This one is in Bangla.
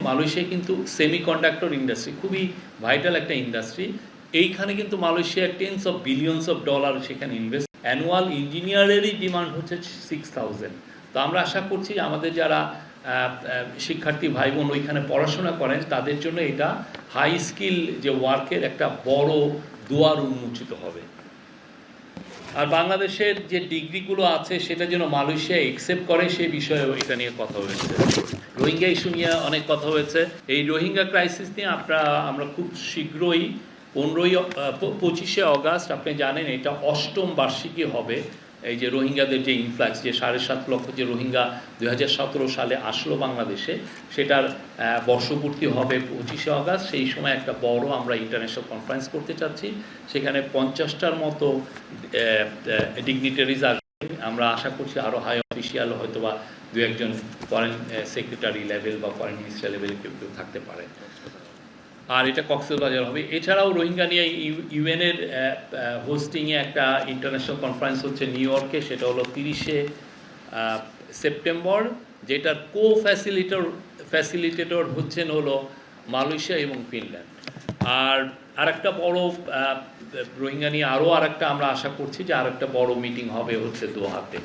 মালয়েশিয়া কিন্তু সেমিকন্ডাক্টর ইন্ডাস্ট্রি খুবই ভাইটাল একটা ইন্ডাস্ট্রি। এইখানে কিন্তু Malaysia tense of billions of dollar সেখানে ইনভেস্ট, অ্যানুয়াল ইঞ্জিনিয়ারেরই ডিমান্ড হচ্ছে 6000। তো আমরা আশা করছি আমাদের যারা শিক্ষার্থী ভাই বোন ওইখানে পড়াশোনা করেন তাদের জন্য এটা হাই স্কিল যে ওয়ার্কের একটা বড় দুয়ার উন্মোচিত হবে। আর বাংলাদেশের যে ডিগ্রিগুলো আছে সেটা যেন মালয়েশিয়া একসেপ্ট করে সে বিষয়েও এটা নিয়ে কথা হয়েছে। রোহিঙ্গা ইস্যু নিয়ে অনেক কথা হয়েছে। এই রোহিঙ্গা ক্রাইসিস নিয়ে আমরা খুব শীঘ্রই 25শে অগাস্ট আপনি জানেন এটা 8ম বার্ষিকী হবে এই যে রোহিঙ্গাদের যে ইনফ্লাক্স, যে 7.5 লক্ষ যে রোহিঙ্গা 2017 সালে আসলো বাংলাদেশে, সেটার বর্ষপূর্তি হবে 25শে অগাস্ট। সেই সময় একটা বড় আমরা ইন্টারন্যাশনাল কনফারেন্স করতে চাচ্ছি, সেখানে 50টার মতো ডিগনিটারিজ আসবে। আমরা আশা করছি আরও হাই অফিসিয়াল হয়তো বা 2-1জন ফরেন সেক্রেটারি লেভেল বা ফরেন মিনিস্টার লেভেলে কেউ কেউ থাকতে পারে। আর এটা কক্সবাজার হবে। এছাড়াও রোহিঙ্গা নিয়ে ইউএনের হোস্টিংয়ে একটা ইন্টারন্যাশনাল কনফারেন্স হচ্ছে নিউ ইয়র্কে, সেটা হলো 30শে সেপ্টেম্বর, যেটার ফ্যাসিলিটেটর হচ্ছেন হলো মালয়েশিয়া এবং ফিনল্যান্ড। আর একটা বড় রোহিঙ্গা নিয়ে আরও আমরা আশা করছি যে আরেকটা বড় মিটিং হবে হচ্ছে দোহাতে।